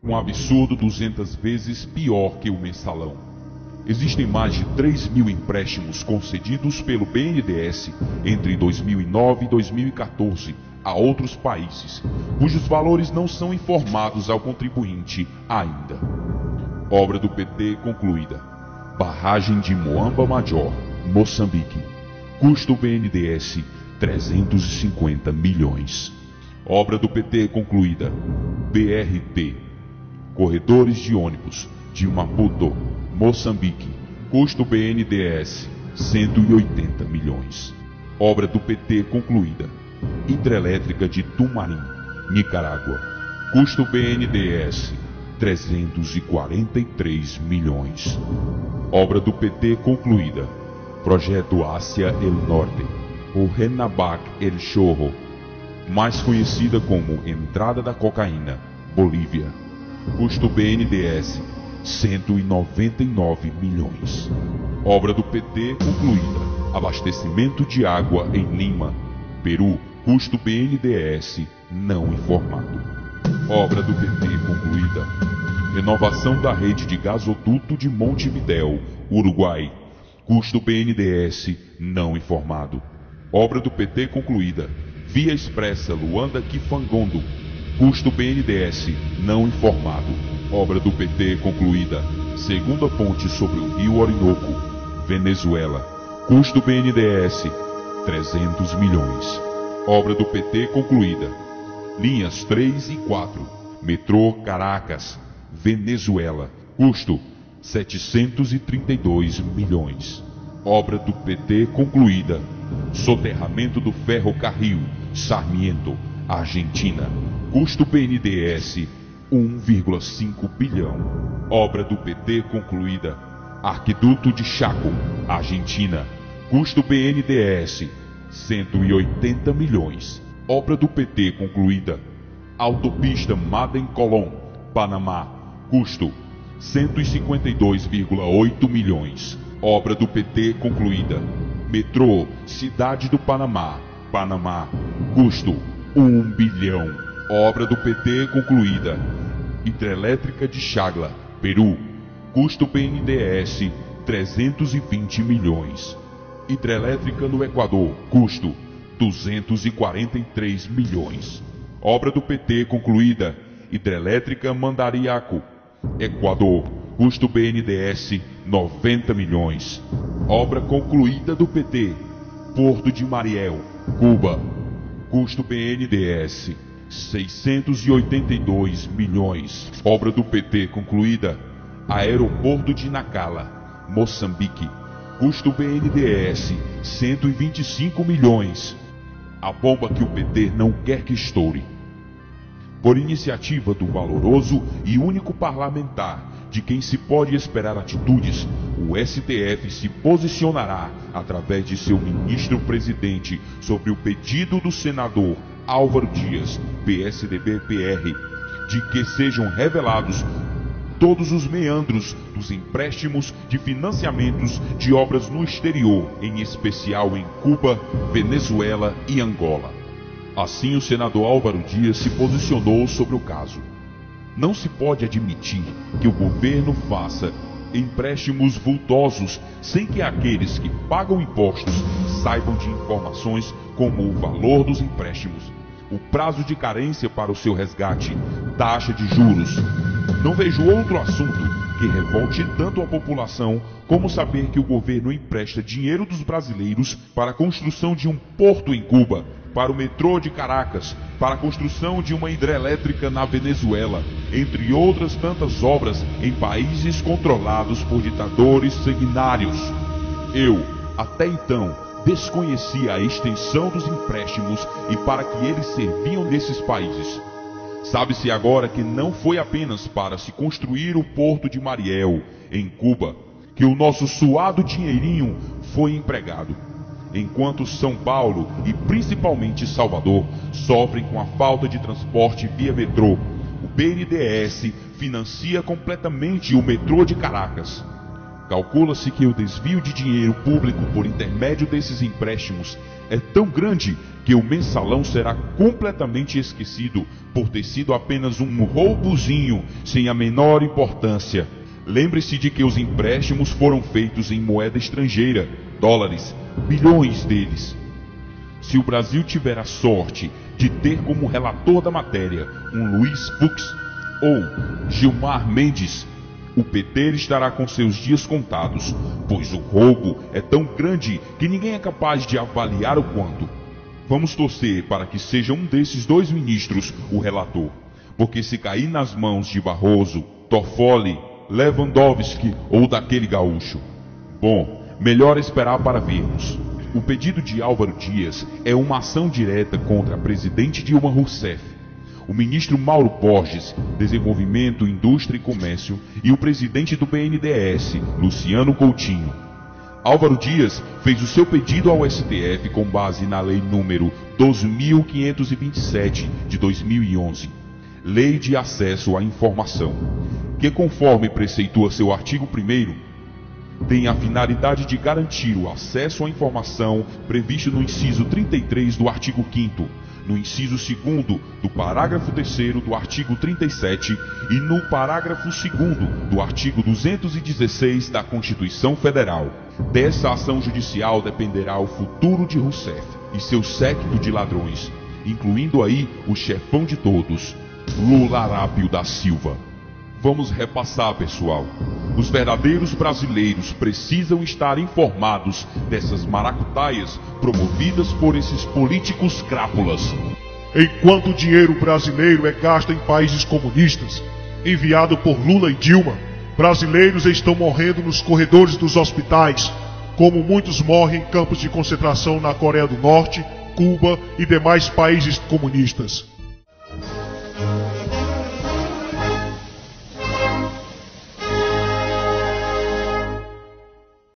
um absurdo 200 vezes pior que o mensalão. Existem mais de 3.000 empréstimos concedidos pelo BNDES entre 2009 e 2014 a outros países, cujos valores não são informados ao contribuinte ainda. Obra do PT concluída. Barragem de Moamba Major, Moçambique. Custo BNDES 350 milhões. Obra do PT concluída. BRT. Corredores de ônibus de Maputo, Moçambique. Custo BNDES 180 milhões. Obra do PT concluída. Hidrelétrica de Tumarim, Nicarágua. Custo BNDES 343 milhões. Obra do PT concluída. Projeto Ásia El Norte, ou Renabac El Chorro, mais conhecida como Entrada da Cocaína, Bolívia. Custo BNDES 199 milhões. Obra do PT concluída. Abastecimento de água em Lima, Peru. Custo BNDES não informado. Obra do PT concluída. Renovação da rede de gasoduto de Montevidéu, Uruguai. Custo BNDES não informado. Obra do PT concluída. Via Expressa Luanda-Kifangondo. Custo BNDES não informado. Obra do PT concluída. Segunda ponte sobre o rio Orinoco, Venezuela. Custo BNDES 300 milhões. Obra do PT concluída. Linhas 3 e 4. Metrô Caracas, Venezuela. Custo 732 milhões. Obra do PT concluída. Soterramento do ferrocarril Sarmiento, Argentina. Custo BNDES 1,5 bilhão. Obra do PT concluída. Arquiduto de Chaco, Argentina. Custo BNDES 180 milhões. Obra do PT concluída. Autopista Madem-Colón, Panamá. Custo 152,8 milhões. Obra do PT concluída. Metrô Cidade do Panamá, Panamá. Custo 1 bilhão. Obra do PT concluída. Hidrelétrica de Chagla, Peru. Custo BNDES 320 milhões. Hidrelétrica no Equador. Custo 243 milhões. Obra do PT concluída. Hidrelétrica Mandariaco, Equador. Custo BNDES 90 milhões. Obra concluída do PT. Porto de Mariel, Cuba. Custo BNDES 682 milhões. Obra do PT concluída. Aeroporto de Nacala, Moçambique. Custo BNDES 125 milhões. A bomba que o PT não quer que estoure. Por iniciativa do valoroso e único parlamentar de quem se pode esperar atitudes, o STF se posicionará através de seu ministro-presidente sobre o pedido do senador Álvaro Dias, PSDB-PR, de que sejam revelados todos os meandros dos empréstimos de financiamentos de obras no exterior, em especial em Cuba, Venezuela e Angola. Assim, o senador Álvaro Dias se posicionou sobre o caso. Não se pode admitir que o governo faça empréstimos vultosos sem que aqueles que pagam impostos saibam de informações como o valor dos empréstimos, o prazo de carência para o seu resgate, taxa de juros. Não vejo outro assunto que revolte tanto a população como saber que o governo empresta dinheiro dos brasileiros para a construção de um porto em Cuba, para o metrô de Caracas, para a construção de uma hidrelétrica na Venezuela, entre outras tantas obras em países controlados por ditadores sanguinários. Eu, até então, desconhecia a extensão dos empréstimos e para que eles serviam nesses países. Sabe-se agora que não foi apenas para se construir o porto de Mariel, em Cuba, que o nosso suado dinheirinho foi empregado. Enquanto São Paulo e principalmente Salvador sofrem com a falta de transporte via metrô, o BNDES financia completamente o metrô de Caracas. Calcula-se que o desvio de dinheiro público por intermédio desses empréstimos é tão grande que o mensalão será completamente esquecido por ter sido apenas um roubozinho sem a menor importância. Lembre-se de que os empréstimos foram feitos em moeda estrangeira, dólares, bilhões deles. Se o Brasil tiver a sorte de ter como relator da matéria um Luiz Fux ou Gilmar Mendes, o PT estará com seus dias contados, pois o roubo é tão grande que ninguém é capaz de avaliar o quanto. Vamos torcer para que seja um desses dois ministros o relator, porque se cair nas mãos de Barroso, Toffoli, Lewandowski ou daquele gaúcho, bom, melhor esperar para vermos. O pedido de Álvaro Dias é uma ação direta contra a presidente Dilma Rousseff, o ministro Mauro Borges, Desenvolvimento, Indústria e Comércio, e o presidente do BNDES, Luciano Coutinho. Álvaro Dias fez o seu pedido ao STF com base na Lei número 12.527 de 2011, Lei de Acesso à Informação, que, conforme preceitua seu artigo 1º, tem a finalidade de garantir o acesso à informação previsto no inciso 33 do artigo 5º, no inciso 2º do parágrafo 3º do artigo 37 e no parágrafo 2º do artigo 216 da Constituição Federal. Dessa ação judicial dependerá o futuro de Rousseff e seu séquito de ladrões, incluindo aí o chefão de todos, Lula Arápio da Silva. Vamos repassar, pessoal. Os verdadeiros brasileiros precisam estar informados dessas maracutaias promovidas por esses políticos crápulas. Enquanto o dinheiro brasileiro é gasto em países comunistas, enviado por Lula e Dilma, brasileiros estão morrendo nos corredores dos hospitais, como muitos morrem em campos de concentração na Coreia do Norte, Cuba e demais países comunistas.